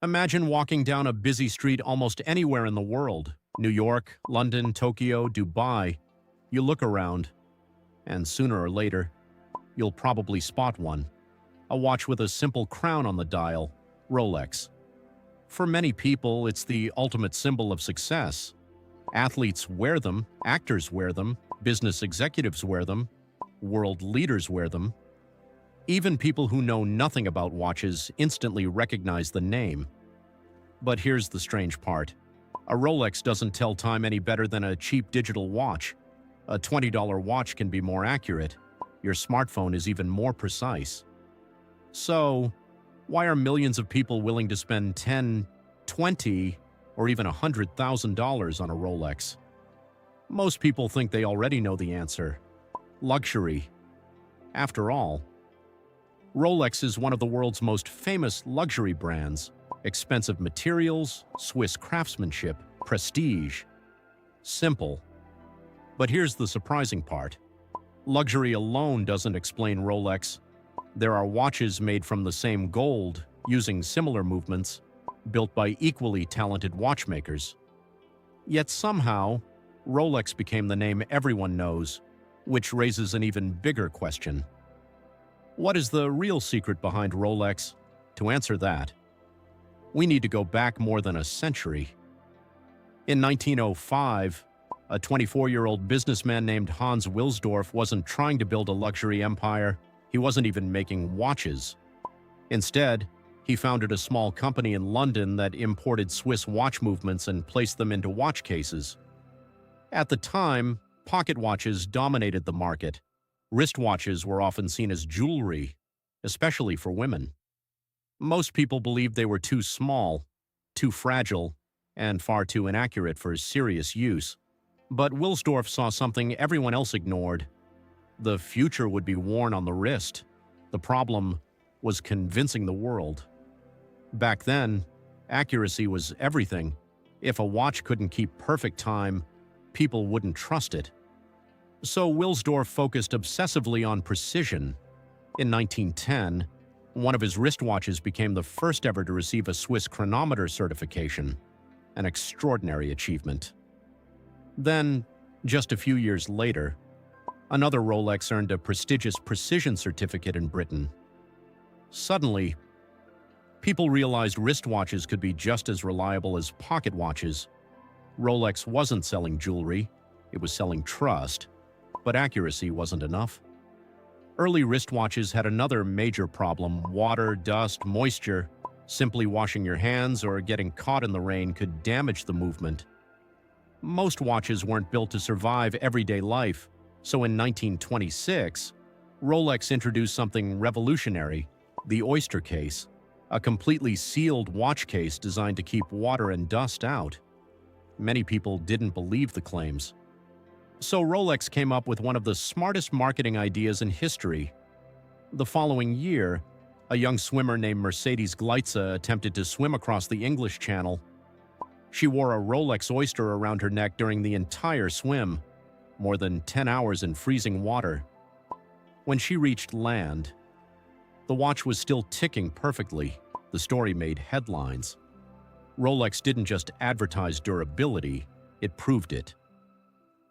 Imagine walking down a busy street almost anywhere in the world. New York, London, Tokyo, Dubai. You look around, and sooner or later, you'll probably spot one. A watch with a simple crown on the dial, Rolex. For many people, it's the ultimate symbol of success. Athletes wear them, actors wear them, business executives wear them, world leaders wear them. Even people who know nothing about watches instantly recognize the name. But here's the strange part. A Rolex doesn't tell time any better than a cheap digital watch. A $20 watch can be more accurate. Your smartphone is even more precise. So, why are millions of people willing to spend $10, $20, or even $100,000 on a Rolex? Most people think they already know the answer. Luxury. After all, Rolex is one of the world's most famous luxury brands. Expensive materials, Swiss craftsmanship, prestige. Simple. But here's the surprising part. Luxury alone doesn't explain Rolex. There are watches made from the same gold, using similar movements, built by equally talented watchmakers. Yet somehow, Rolex became the name everyone knows, which raises an even bigger question. What is the real secret behind Rolex? To answer that, we need to go back more than a century. In 1905, a 24-year-old businessman named Hans Wilsdorf wasn't trying to build a luxury empire. He wasn't even making watches. Instead, he founded a small company in London that imported Swiss watch movements and placed them into watch cases. At the time, pocket watches dominated the market. Wristwatches were often seen as jewelry, especially for women. Most people believed they were too small, too fragile, and far too inaccurate for serious use. But Wilsdorf saw something everyone else ignored. The future would be worn on the wrist. The problem was convincing the world. Back then, accuracy was everything. If a watch couldn't keep perfect time, people wouldn't trust it. So Wilsdorf focused obsessively on precision. In 1910, one of his wristwatches became the first ever to receive a Swiss chronometer certification, an extraordinary achievement. Then, just a few years later, another Rolex earned a prestigious precision certificate in Britain. Suddenly, people realized wristwatches could be just as reliable as pocket watches. Rolex wasn't selling jewelry, it was selling trust, but accuracy wasn't enough. Early wristwatches had another major problem: water, dust, moisture. Simply washing your hands or getting caught in the rain could damage the movement. Most watches weren't built to survive everyday life, so in 1926, Rolex introduced something revolutionary: the Oyster case, a completely sealed watch case designed to keep water and dust out. Many people didn't believe the claims. So Rolex came up with one of the smartest marketing ideas in history. The following year, a young swimmer named Mercedes Gleitze attempted to swim across the English Channel. She wore a Rolex Oyster around her neck during the entire swim, more than 10 hours in freezing water. When she reached land, the watch was still ticking perfectly. The story made headlines. Rolex didn't just advertise durability, it proved it.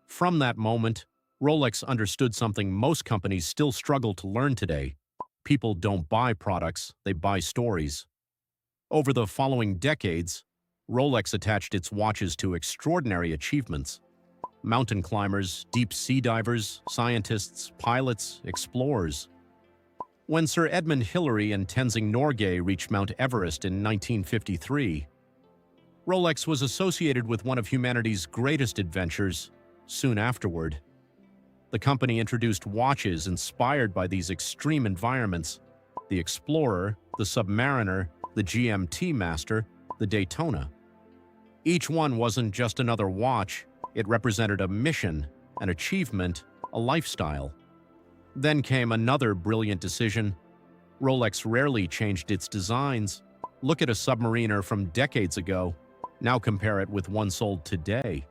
From that moment, Rolex understood something most companies still struggle to learn today. People don't buy products, they buy stories. Over the following decades, Rolex attached its watches to extraordinary achievements. Mountain climbers, deep sea divers, scientists, pilots, explorers. When Sir Edmund Hillary and Tenzing Norgay reached Mount Everest in 1953, Rolex was associated with one of humanity's greatest adventures. Soon afterward, the company introduced watches inspired by these extreme environments: the Explorer, the Submariner, the GMT-Master, the Daytona. Each one wasn't just another watch, it represented a mission, an achievement, a lifestyle. Then came another brilliant decision. Rolex rarely changed its designs. Look at a Submariner from decades ago. Now compare it with one sold today.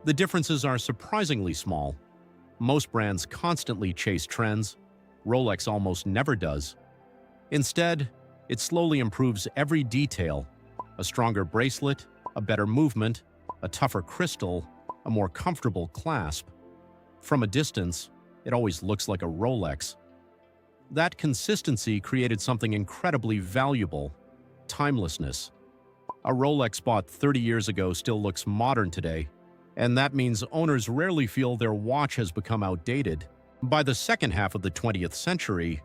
The differences are surprisingly small. Most brands constantly chase trends. Rolex almost never does. Instead, It slowly improves every detail: a stronger bracelet, a better movement, a tougher crystal, a more comfortable clasp. From a distance, it always looks like a Rolex. That consistency created something incredibly valuable: timelessness. A Rolex bought 30 years ago still looks modern today, and that means owners rarely feel their watch has become outdated. By the second half of the 20th century,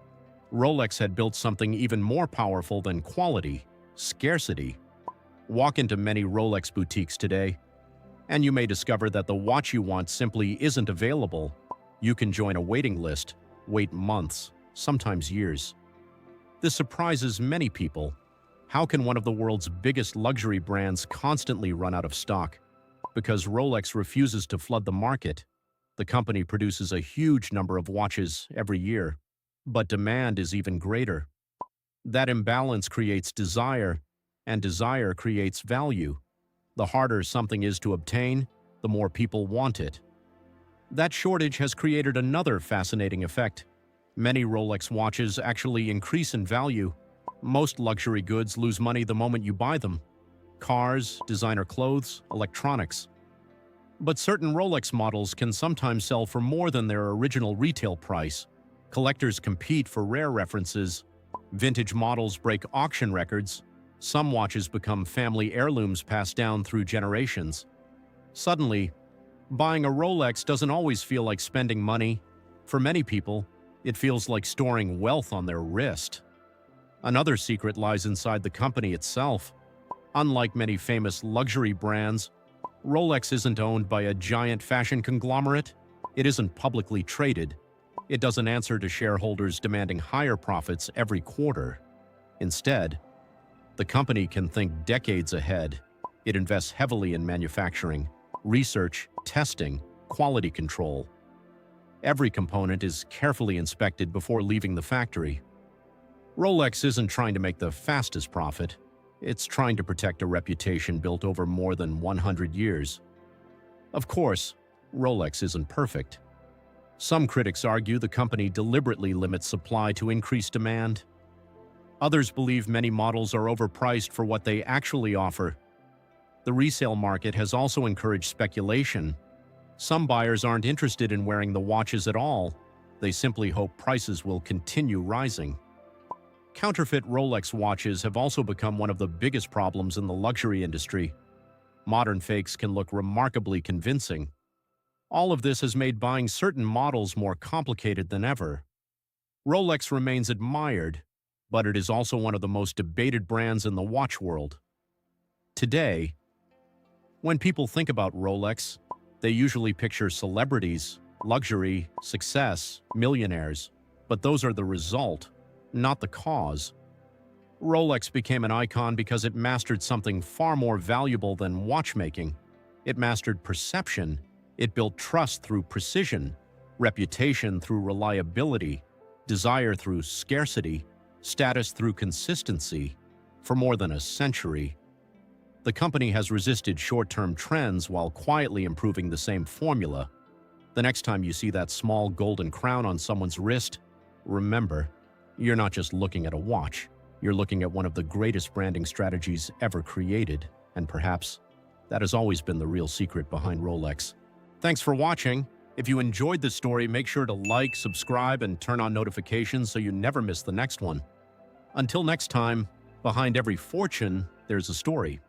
Rolex had built something even more powerful than quality: scarcity. Walk into many Rolex boutiques today, and you may discover that the watch you want simply isn't available. You can join a waiting list, wait months, sometimes years. This surprises many people. How can one of the world's biggest luxury brands constantly run out of stock? Because Rolex refuses to flood the market. The company produces a huge number of watches every year, but demand is even greater. That imbalance creates desire, and desire creates value. The harder something is to obtain, the more people want it. That shortage has created another fascinating effect. Many Rolex watches actually increase in value. Most luxury goods lose money the moment you buy them: cars, designer clothes, electronics. But certain Rolex models can sometimes sell for more than their original retail price. Collectors compete for rare references. Vintage models break auction records. Some watches become family heirlooms passed down through generations. Suddenly, buying a Rolex doesn't always feel like spending money. For many people, it feels like storing wealth on their wrist. Another secret lies inside the company itself. Unlike many famous luxury brands, Rolex isn't owned by a giant fashion conglomerate. It isn't publicly traded. It doesn't answer to shareholders demanding higher profits every quarter. Instead, the company can think decades ahead. It invests heavily in manufacturing, research, testing, quality control. Every component is carefully inspected before leaving the factory. Rolex isn't trying to make the fastest profit. It's trying to protect a reputation built over more than 100 years. Of course, Rolex isn't perfect. Some critics argue the company deliberately limits supply to increase demand. Others believe many models are overpriced for what they actually offer. The resale market has also encouraged speculation. Some buyers aren't interested in wearing the watches at all. They simply hope prices will continue rising. Counterfeit Rolex watches have also become one of the biggest problems in the luxury industry. Modern fakes can look remarkably convincing. All of this has made buying certain models more complicated than ever. Rolex remains admired, but it is also one of the most debated brands in the watch world. Today, when people think about Rolex, they usually picture celebrities, luxury, success, millionaires, but those are the result, not the cause. Rolex became an icon because it mastered something far more valuable than watchmaking. It mastered perception. It built trust through precision, reputation through reliability, desire through scarcity, status through consistency. For more than a century, the company has resisted short-term trends while quietly improving the same formula. The next time you see that small golden crown on someone's wrist, remember, you're not just looking at a watch. You're looking at one of the greatest branding strategies ever created, and perhaps that has always been the real secret behind Rolex. Thanks for watching. If you enjoyed this story, make sure to like, subscribe, and turn on notifications so you never miss the next one. Until next time, behind every fortune, there's a story.